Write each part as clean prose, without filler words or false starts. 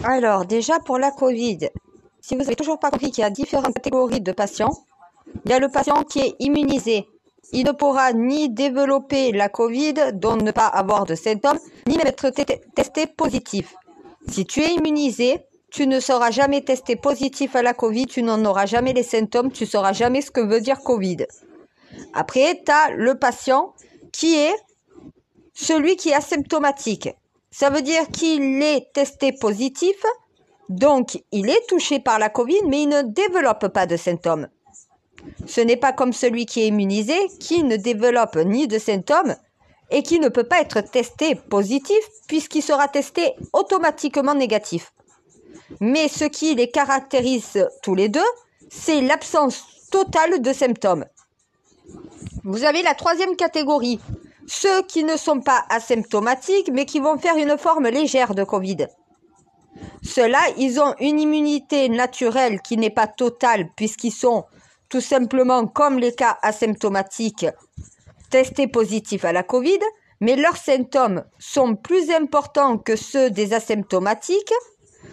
Alors, déjà pour la Covid, si vous n'avez toujours pas compris qu'il y a différentes catégories de patients, il y a le patient qui est immunisé. Il ne pourra ni développer la Covid, donc ne pas avoir de symptômes, ni même être testé positif. Si tu es immunisé, tu ne seras jamais testé positif à la Covid, tu n'en auras jamais les symptômes, tu ne sauras jamais ce que veut dire Covid. Après, tu as le patient qui est celui qui est asymptomatique. Ça veut dire qu'il est testé positif, donc il est touché par la Covid, mais il ne développe pas de symptômes. Ce n'est pas comme celui qui est immunisé, qui ne développe ni de symptômes et qui ne peut pas être testé positif puisqu'il sera testé automatiquement négatif. Mais ce qui les caractérise tous les deux, c'est l'absence totale de symptômes. Vous avez la troisième catégorie, ceux qui ne sont pas asymptomatiques mais qui vont faire une forme légère de Covid. Ceux-là, ils ont une immunité naturelle qui n'est pas totale puisqu'ils sont tout simplement comme les cas asymptomatiques testés positifs à la Covid, mais leurs symptômes sont plus importants que ceux des asymptomatiques,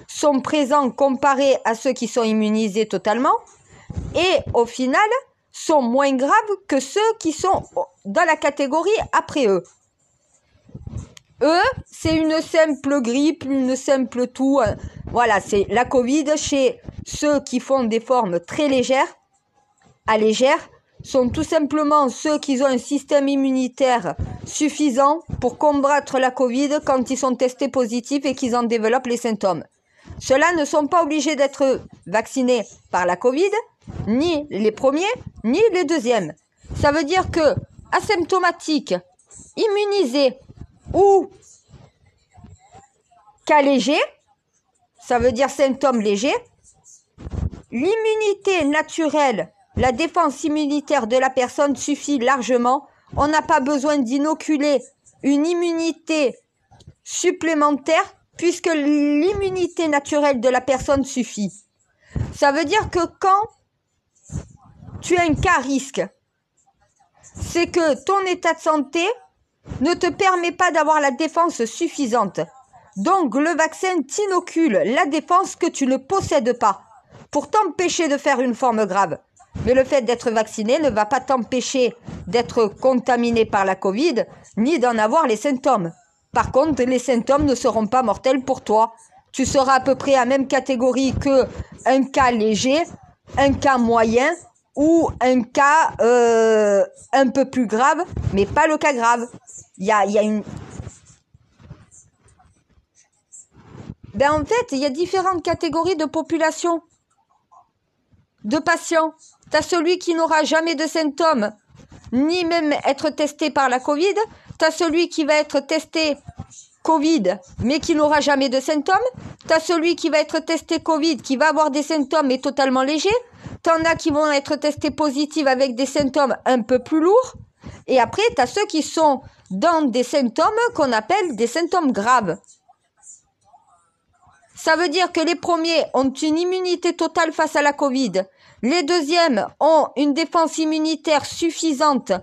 sont présents comparés à ceux qui sont immunisés totalement et au final sont moins graves que ceux qui sont dans la catégorie après eux. Eux, c'est une simple grippe, une simple toux. Voilà, c'est la Covid chez ceux qui font des formes très légères. À légères sont tout simplement ceux qui ont un système immunitaire suffisant pour combattre la Covid quand ils sont testés positifs et qu'ils en développent les symptômes. Ceux-là ne sont pas obligés d'être vaccinés par la Covid, ni les premiers, ni les deuxièmes. Ça veut dire que asymptomatiques, immunisés ou cas léger, ça veut dire symptômes légers, l'immunité naturelle, la défense immunitaire de la personne suffit largement. On n'a pas besoin d'inoculer une immunité supplémentaire puisque l'immunité naturelle de la personne suffit. Ça veut dire que quand tu as un cas risque, c'est que ton état de santé ne te permet pas d'avoir la défense suffisante. Donc le vaccin t'inocule la défense que tu ne possèdes pas pour t'empêcher de faire une forme grave. Mais le fait d'être vacciné ne va pas t'empêcher d'être contaminé par la Covid, ni d'en avoir les symptômes. Par contre, les symptômes ne seront pas mortels pour toi. Tu seras à peu près à la même catégorie qu'un cas léger, un cas moyen ou un cas un peu plus grave, mais pas le cas grave. Il y a une... En fait, il y a différentes catégories de population, de patients. Tu as celui qui n'aura jamais de symptômes, ni même être testé par la Covid. Tu as celui qui va être testé Covid, mais qui n'aura jamais de symptômes. Tu as celui qui va être testé Covid, qui va avoir des symptômes mais totalement légers. Tu en as qui vont être testés positifs avec des symptômes un peu plus lourds. Et après, tu as ceux qui sont dans des symptômes qu'on appelle des symptômes graves. Ça veut dire que les premiers ont une immunité totale face à la Covid. Les deuxièmes ont une défense immunitaire suffisante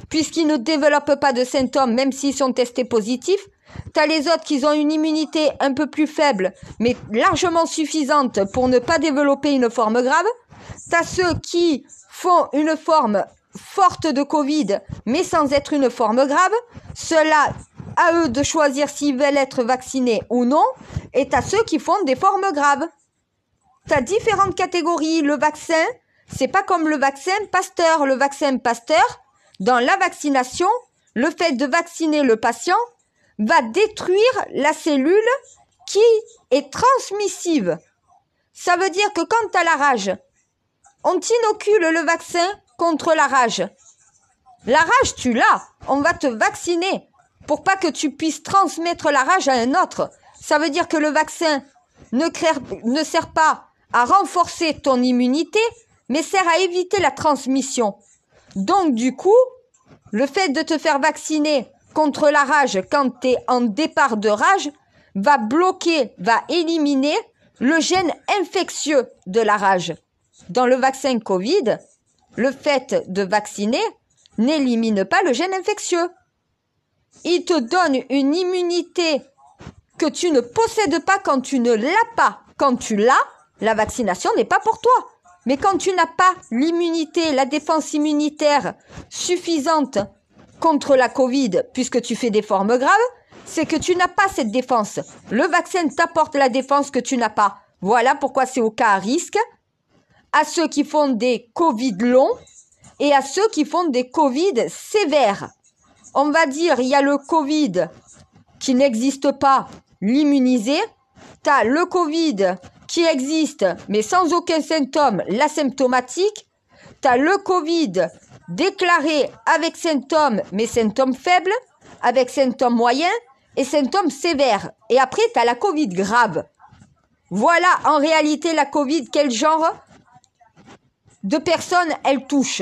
puisqu'ils ne développent pas de symptômes même s'ils sont testés positifs. Tu as les autres qui ont une immunité un peu plus faible mais largement suffisante pour ne pas développer une forme grave. Tu as ceux qui font une forme forte de Covid mais sans être une forme grave. Ceux-là, à eux de choisir s'ils veulent être vaccinés ou non. Et tu as ceux qui font des formes graves. Tu as différentes catégories. Le vaccin, c'est pas comme le vaccin Pasteur. Le vaccin Pasteur, dans la vaccination, le fait de vacciner le patient va détruire la cellule qui est transmissive. Ça veut dire que quand tu as la rage, on t'inocule le vaccin contre la rage. La rage, tu l'as. On va te vacciner pour pas que tu puisses transmettre la rage à un autre. Ça veut dire que le vaccin ne sert pas à renforcer ton immunité, mais sert à éviter la transmission. Donc, du coup, le fait de te faire vacciner contre la rage quand tu es en départ de rage va bloquer, va éliminer le gène infectieux de la rage. Dans le vaccin Covid, le fait de vacciner n'élimine pas le gène infectieux. Il te donne une immunité que tu ne possèdes pas quand tu ne l'as pas. Quand tu l'as, la vaccination n'est pas pour toi. Mais quand tu n'as pas l'immunité, la défense immunitaire suffisante contre la Covid, puisque tu fais des formes graves, c'est que tu n'as pas cette défense. Le vaccin t'apporte la défense que tu n'as pas. Voilà pourquoi c'est au cas à risque, à ceux qui font des Covid longs et à ceux qui font des Covid sévères. On va dire, il y a le Covid qui n'existe pas, l'immunisé. Tu as le Covid qui existe, mais sans aucun symptôme, l'asymptomatique. Tu as le Covid déclaré avec symptômes, mais symptômes faibles, avec symptômes moyens et symptômes sévères. Et après, tu as la Covid grave. Voilà en réalité la Covid, quel genre de personnes elle touche.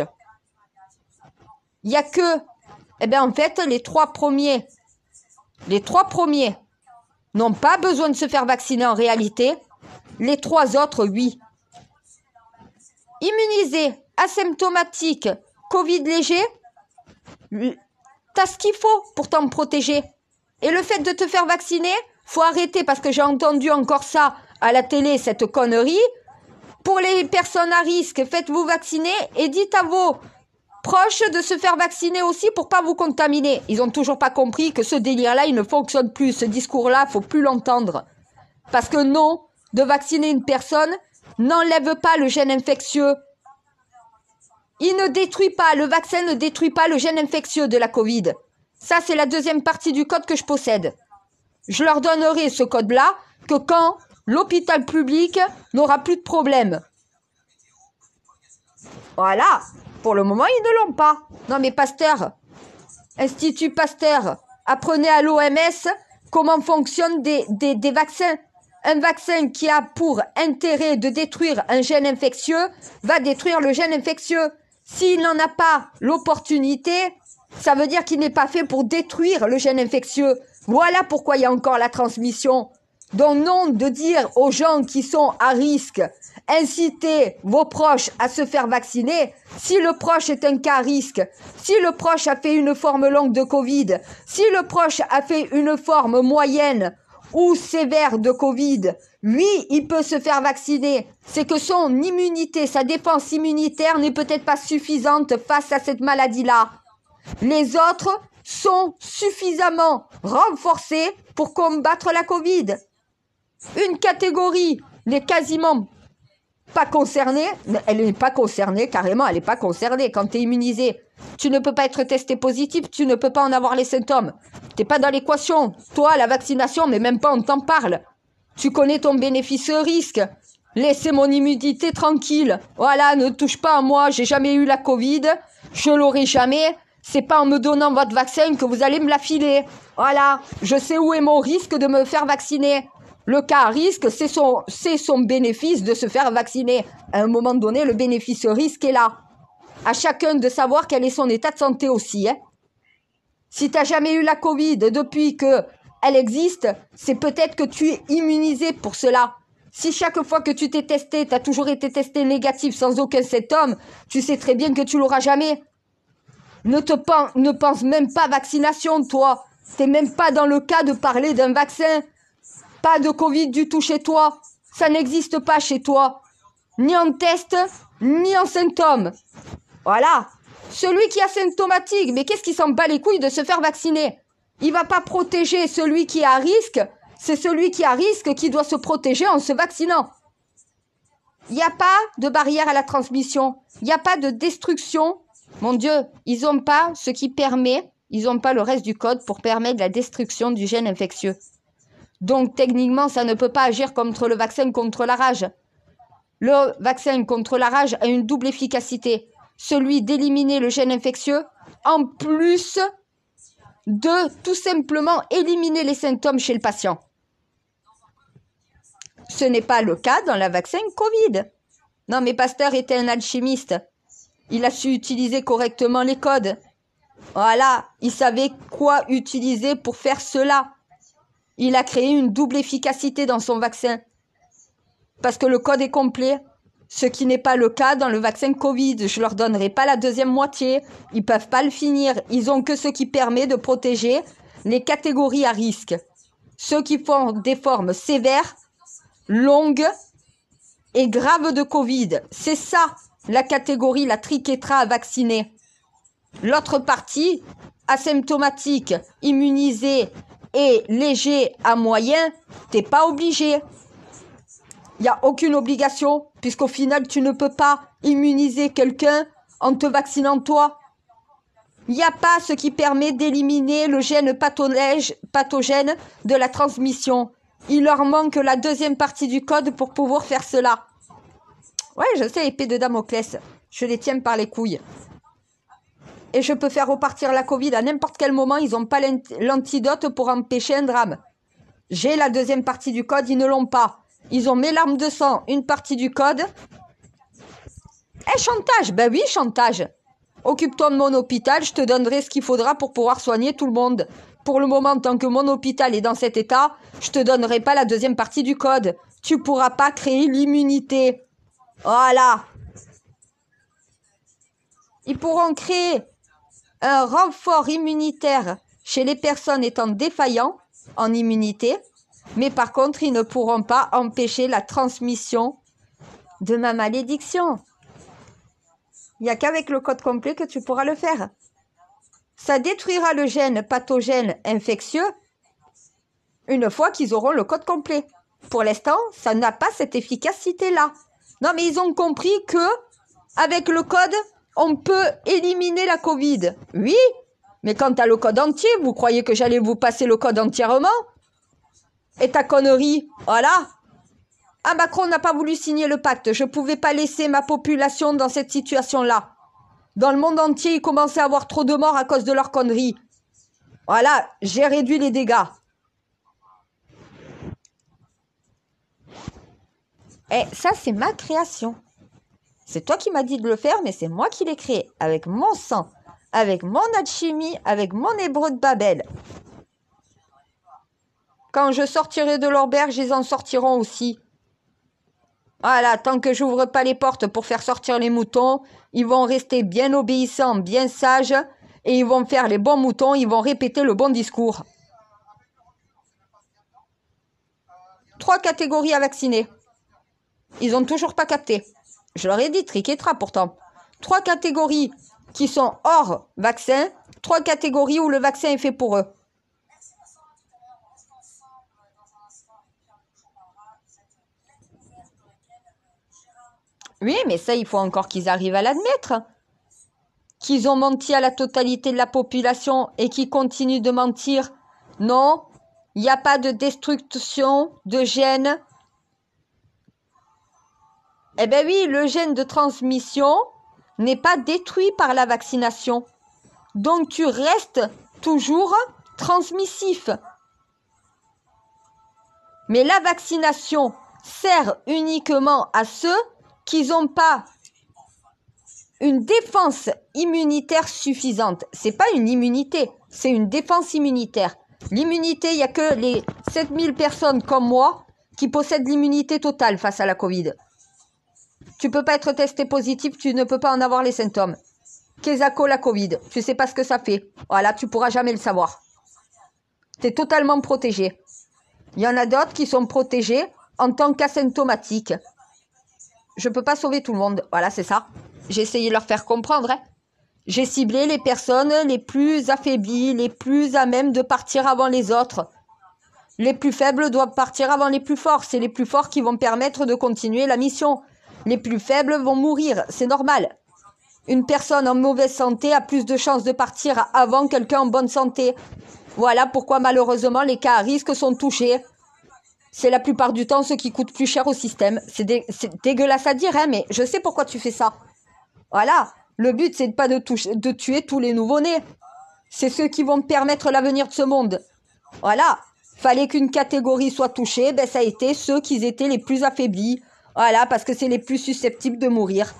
Il n'y a que, en fait, les trois premiers n'ont pas besoin de se faire vacciner en réalité. Les trois autres, oui. Immunisés, asymptomatiques, Covid léger, t'as ce qu'il faut pour t'en protéger. Et le fait de te faire vacciner, faut arrêter parce que j'ai entendu encore ça à la télé, cette connerie. Pour les personnes à risque, faites-vous vacciner et dites à vos proches de se faire vacciner aussi pour pas vous contaminer. Ils ont toujours pas compris que ce délire-là, il ne fonctionne plus. Ce discours-là, faut plus l'entendre. Parce que non, de vacciner une personne n'enlève pas le gène infectieux. Il ne détruit pas, le vaccin ne détruit pas le gène infectieux de la Covid. Ça, c'est la deuxième partie du code que je possède. Je leur donnerai ce code-là que quand l'hôpital public n'aura plus de problème. Voilà. Pour le moment, ils ne l'ont pas. Non, mais Pasteur, Institut Pasteur, apprenez à l'OMS comment fonctionnent des vaccins. Un vaccin qui a pour intérêt de détruire un gène infectieux va détruire le gène infectieux. S'il n'en a pas l'opportunité, ça veut dire qu'il n'est pas fait pour détruire le gène infectieux. Voilà pourquoi il y a encore la transmission. Donc non de dire aux gens qui sont à risque, incitez vos proches à se faire vacciner. Si le proche est un cas à risque, si le proche a fait une forme longue de Covid, si le proche a fait une forme moyenne ou sévère de Covid, lui, il peut se faire vacciner. C'est que son immunité, sa défense immunitaire n'est peut-être pas suffisante face à cette maladie-là. Les autres sont suffisamment renforcés pour combattre la Covid. Une catégorie n'est quasiment pas concernée. Elle n'est pas concernée, carrément, elle n'est pas concernée. Quand tu es immunisé, tu ne peux pas être testé positif, tu ne peux pas en avoir les symptômes. Tu n'es pas dans l'équation. Toi, la vaccination, mais même pas on t'en parle. Tu connais ton bénéfice-risque. Laissez mon immunité tranquille. Voilà, ne touche pas à moi, j'ai jamais eu la Covid, je l'aurai jamais. C'est pas en me donnant votre vaccin que vous allez me la filer. Voilà, je sais où est mon risque de me faire vacciner. Le cas à risque, c'est son bénéfice de se faire vacciner. À un moment donné, le bénéfice-risque est là. À chacun de savoir quel est son état de santé aussi. Si tu n'as jamais eu la Covid depuis qu'elle existe, c'est peut-être que tu es immunisé pour cela. Si chaque fois que tu t'es testé, tu as toujours été testé négatif sans aucun symptôme, tu sais très bien que tu l'auras jamais. Ne pense même pas vaccination, toi. Tu n'es même pas dans le cas de parler d'un vaccin. Pas de Covid du tout chez toi. Ça n'existe pas chez toi. Ni en test, ni en symptômes. Voilà. Celui qui est asymptomatique, mais qu'est-ce qui s'en bat les couilles de se faire vacciner? Il va pas protéger celui qui est à risque. C'est celui qui est à risque qui doit se protéger en se vaccinant. Il n'y a pas de barrière à la transmission. Il n'y a pas de destruction. Mon Dieu, ils n'ont pas ce qui permet, ils n'ont pas le reste du code pour permettre la destruction du gène infectieux. Donc, techniquement, ça ne peut pas agir contre le vaccin contre la rage. Le vaccin contre la rage a une double efficacité. Celui d'éliminer le gène infectieux, en plus de tout simplement éliminer les symptômes chez le patient. Ce n'est pas le cas dans le vaccin Covid. Non, mais Pasteur était un alchimiste. Il a su utiliser correctement les codes. Voilà, il savait quoi utiliser pour faire cela. Il a créé une double efficacité dans son vaccin. Parce que le code est complet. Ce qui n'est pas le cas dans le vaccin Covid. Je leur donnerai pas la deuxième moitié. Ils peuvent pas le finir. Ils ont que ce qui permet de protéger les catégories à risque. ceux qui font des formes sévères, longues et graves de Covid. C'est ça, la catégorie, la triquetra à vacciner. L'autre partie, asymptomatique, immunisé et léger à moyen, t'es pas obligé. Il n'y a aucune obligation, puisqu'au final, tu ne peux pas immuniser quelqu'un en te vaccinant toi. Il n'y a pas ce qui permet d'éliminer le gène pathogène de la transmission. Il leur manque la deuxième partie du code pour pouvoir faire cela. Ouais, je sais, épée de Damoclès. Je les tiens par les couilles. Et je peux faire repartir la Covid à n'importe quel moment. Ils n'ont pas l'antidote pour empêcher un drame. J'ai la deuxième partie du code, ils ne l'ont pas. Ils ont mes larmes de sang, une partie du code. Chantage, ben oui, chantage. Occupe-toi de mon hôpital, je te donnerai ce qu'il faudra pour pouvoir soigner tout le monde. Pour le moment, tant que mon hôpital est dans cet état, je te donnerai pas la deuxième partie du code. Tu pourras pas créer l'immunité. Voilà. Ils pourront créer un renfort immunitaire chez les personnes étant défaillants en immunité, mais par contre, ils ne pourront pas empêcher la transmission de ma malédiction. Il n'y a qu'avec le code complet que tu pourras le faire. Ça détruira le gène pathogène infectieux une fois qu'ils auront le code complet. Pour l'instant, ça n'a pas cette efficacité-là. Non, mais ils ont compris que avec le code, on peut éliminer la Covid. Oui, mais quand tu as le code entier, vous croyez que j'allais vous passer le code entièrement? Et ta connerie, voilà. Ah, Macron n'a pas voulu signer le pacte. Je ne pouvais pas laisser ma population dans cette situation-là. Dans le monde entier, ils commençaient à avoir trop de morts à cause de leurs conneries. Voilà, j'ai réduit les dégâts. Et ça, c'est ma création. C'est toi qui m'as dit de le faire, mais c'est moi qui l'ai créé. Avec mon sang, avec mon alchimie, avec mon hébreu de Babel. Quand je sortirai de l'auberge, ils en sortiront aussi. Voilà, tant que j'ouvre pas les portes pour faire sortir les moutons, ils vont rester bien obéissants, bien sages, et ils vont faire les bons moutons, ils vont répéter le bon discours. 3 catégories à vacciner. Ils n'ont toujours pas capté. Je leur ai dit, triquetra pourtant. 3 catégories qui sont hors vaccin, 3 catégories où le vaccin est fait pour eux. Oui, mais ça, il faut encore qu'ils arrivent à l'admettre. Qu'ils ont menti à la totalité de la population et qu'ils continuent de mentir. Non, il n'y a pas de destruction de gènes. Eh bien oui, le gène de transmission n'est pas détruit par la vaccination. Donc tu restes toujours transmissif. Mais la vaccination sert uniquement à ceux qui n'ont pas une défense immunitaire suffisante. C'est pas une immunité, c'est une défense immunitaire. L'immunité, il n'y a que les 7000 personnes comme moi qui possèdent l'immunité totale face à la Covid. Tu peux pas être testé positif, tu ne peux pas en avoir les symptômes. Quesaco, la Covid, tu sais pas ce que ça fait. Voilà, tu pourras jamais le savoir. Tu es totalement protégé. Il y en a d'autres qui sont protégés en tant qu'asymptomatiques. Je peux pas sauver tout le monde. Voilà, c'est ça. J'ai essayé de leur faire comprendre. Hein. J'ai ciblé les personnes les plus affaiblies, les plus à même de partir avant les autres. Les plus faibles doivent partir avant les plus forts. C'est les plus forts qui vont permettre de continuer la mission. Les plus faibles vont mourir. C'est normal. Une personne en mauvaise santé a plus de chances de partir avant quelqu'un en bonne santé. Voilà pourquoi malheureusement les cas à risque sont touchés. C'est la plupart du temps ce qui coûte plus cher au système. C'est dégueulasse à dire, hein, mais je sais pourquoi tu fais ça. Voilà. Le but, c'est pas de tuer tous les nouveau-nés. C'est ceux qui vont permettre l'avenir de ce monde. Voilà. Fallait qu'une catégorie soit touchée. Ben, ça a été ceux qui étaient les plus affaiblis. Voilà, parce que c'est les plus susceptibles de mourir.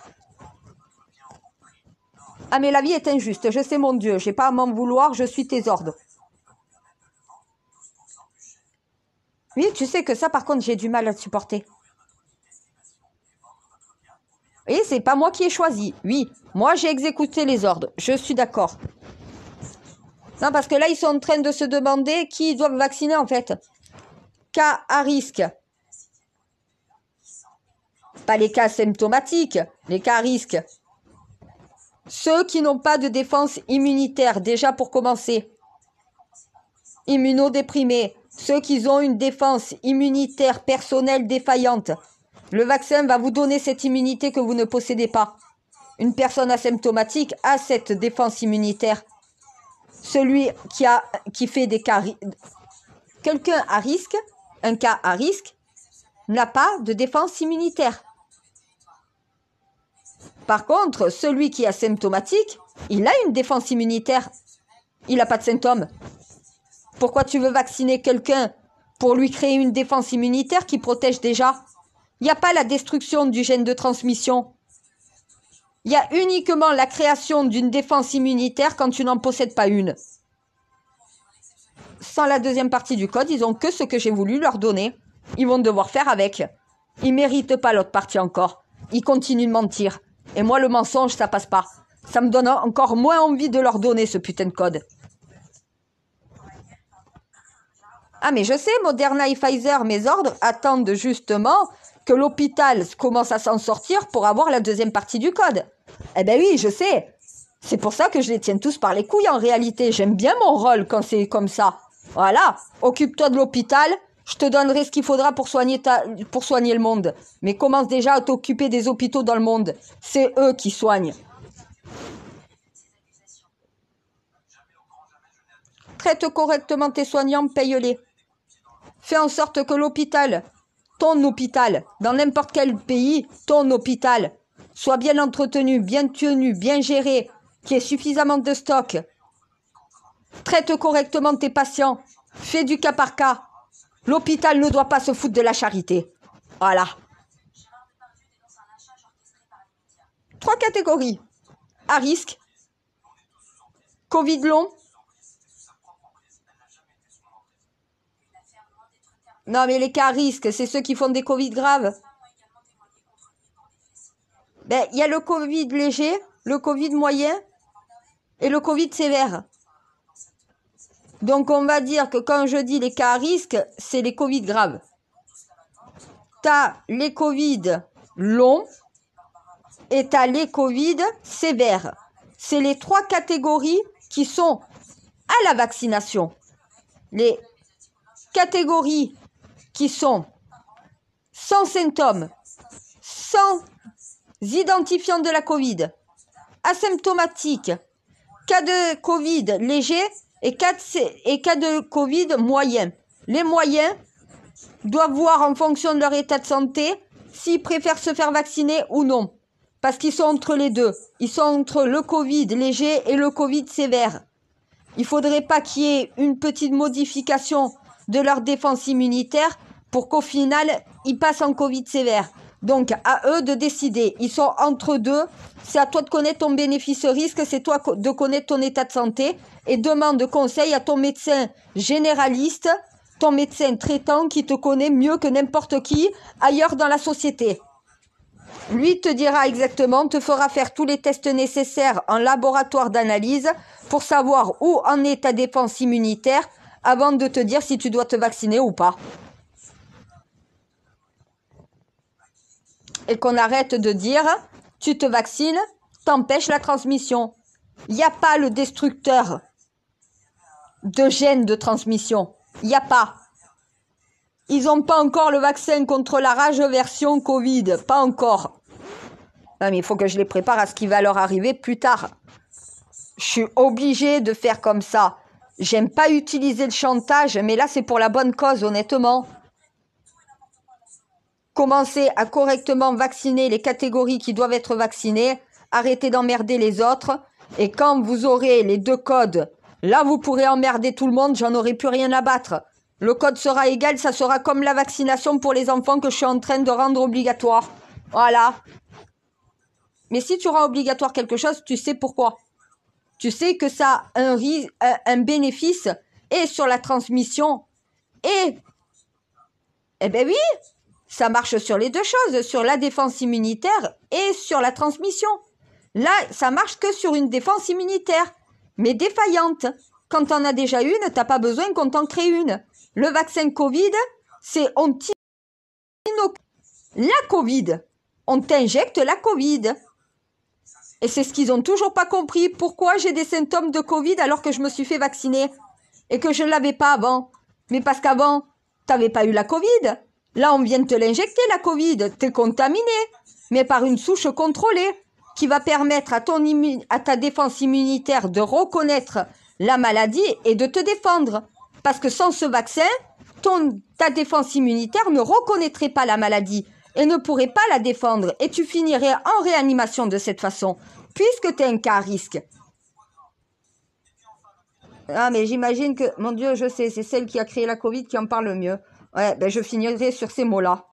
Ah, mais la vie est injuste. Je sais, mon Dieu. J'ai pas à m'en vouloir. Je suis tes ordres. Oui, tu sais que ça, par contre, j'ai du mal à le supporter. Oui, c'est pas moi qui ai choisi. Oui, moi, j'ai exécuté les ordres. Je suis d'accord. Non, parce que là, ils sont en train de se demander qui ils doivent vacciner, en fait. cas à risque. Pas les cas symptomatiques, les cas à risque. Ceux qui n'ont pas de défense immunitaire, déjà pour commencer. Immunodéprimés, ceux qui ont une défense immunitaire personnelle défaillante. Le vaccin va vous donner cette immunité que vous ne possédez pas. Une personne asymptomatique a cette défense immunitaire. Celui qui fait des cas... Quelqu'un à risque, un cas à risque, n'a pas de défense immunitaire. Par contre, celui qui est asymptomatique, il a une défense immunitaire. Il n'a pas de symptômes. Pourquoi tu veux vacciner quelqu'un pour lui créer une défense immunitaire qui protège déjà? Il n'y a pas la destruction du gène de transmission. Il y a uniquement la création d'une défense immunitaire quand tu n'en possèdes pas une. Sans la deuxième partie du code, ils n'ont que ce que j'ai voulu leur donner. Ils vont devoir faire avec. Ils ne méritent pas l'autre partie encore. Ils continuent de mentir. Et moi, le mensonge, ça passe pas. Ça me donne encore moins envie de leur donner ce putain de code. Ah, mais je sais, Moderna et Pfizer, mes ordres, attendent justement que l'hôpital commence à s'en sortir pour avoir la deuxième partie du code. Eh ben oui, je sais. C'est pour ça que je les tiens tous par les couilles en réalité. J'aime bien mon rôle quand c'est comme ça. Voilà, occupe-toi de l'hôpital. Je te donnerai ce qu'il faudra pour soigner le monde. Mais commence déjà à t'occuper des hôpitaux dans le monde. C'est eux qui soignent. Traite correctement tes soignants, paye-les. Fais en sorte que l'hôpital, ton hôpital, dans n'importe quel pays, ton hôpital, soit bien entretenu, bien tenu, bien géré, qu'il y ait suffisamment de stock. Traite correctement tes patients. Fais du cas par cas. L'hôpital ne doit pas se foutre de la charité. Voilà. 3 catégories. À risque. Covid long. Non, mais les cas à risque, c'est ceux qui font des Covid graves. Ben, il y a le Covid léger, le Covid moyen et le Covid sévère. Donc, on va dire que quand je dis les cas à risque, c'est les Covid graves. T'as les Covid longs et t'as les Covid sévères. C'est les 3 catégories qui sont à la vaccination. Les catégories qui sont sans symptômes, sans identifiant de la Covid, asymptomatiques, cas de Covid léger et cas de Covid moyen. Les moyens doivent voir en fonction de leur état de santé s'ils préfèrent se faire vacciner ou non. Parce qu'ils sont entre les deux. Ils sont entre le Covid léger et le Covid sévère. Il ne faudrait pas qu'il y ait une petite modification de leur défense immunitaire pour qu'au final, ils passent en Covid sévère. Donc, à eux de décider. Ils sont entre deux. C'est à toi de connaître ton bénéfice-risque. C'est toi de connaître ton état de santé. Et demande conseil à ton médecin généraliste, ton médecin traitant qui te connaît mieux que n'importe qui ailleurs dans la société. Lui te dira exactement, te fera faire tous les tests nécessaires en laboratoire d'analyse pour savoir où en est ta défense immunitaire avant de te dire si tu dois te vacciner ou pas. Et qu'on arrête de dire, tu te vaccines, t'empêches la transmission. Il n'y a pas le destructeur de gènes de transmission. Il n'y a pas. Ils n'ont pas encore le vaccin contre la rage version Covid. Pas encore. Non, mais il faut que je les prépare à ce qui va leur arriver plus tard. Je suis obligée de faire comme ça. J'aime pas utiliser le chantage, mais là, c'est pour la bonne cause, honnêtement. Commencez à correctement vacciner les catégories qui doivent être vaccinées. Arrêtez d'emmerder les autres. Et quand vous aurez les 2 codes, là, vous pourrez emmerder tout le monde. J'en aurai plus rien à battre. Le code sera égal. Ça sera comme la vaccination pour les enfants que je suis en train de rendre obligatoire. Voilà. Mais si tu rends obligatoire quelque chose, tu sais pourquoi. Tu sais que ça a un bénéfice et sur la transmission. Eh ben oui, ça marche sur les 2 choses, sur la défense immunitaire et sur la transmission. Là, ça marche que sur une défense immunitaire, mais défaillante. Quand on a déjà une, t'as pas besoin qu'on t'en crée une. Le vaccin Covid, C'est on t'inocule la Covid. On t'injecte la Covid. Et c'est ce qu'ils ont toujours pas compris. Pourquoi j'ai des symptômes de Covid alors que je me suis fait vacciner et que je ne l'avais pas avant? Mais parce qu'avant, t'avais pas eu la Covid. Là, on vient de te l'injecter, la Covid. T'es contaminé, mais par une souche contrôlée qui va permettre à ta défense immunitaire de reconnaître la maladie et de te défendre. Parce que sans ce vaccin, ta défense immunitaire ne reconnaîtrait pas la maladie et ne pourrait pas la défendre. Et tu finirais en réanimation de cette façon, puisque tu es un cas à risque. Ah, mais j'imagine que, mon Dieu, je sais, c'est celle qui a créé la Covid qui en parle le mieux. Ouais, ben je finirai sur ces mots-là.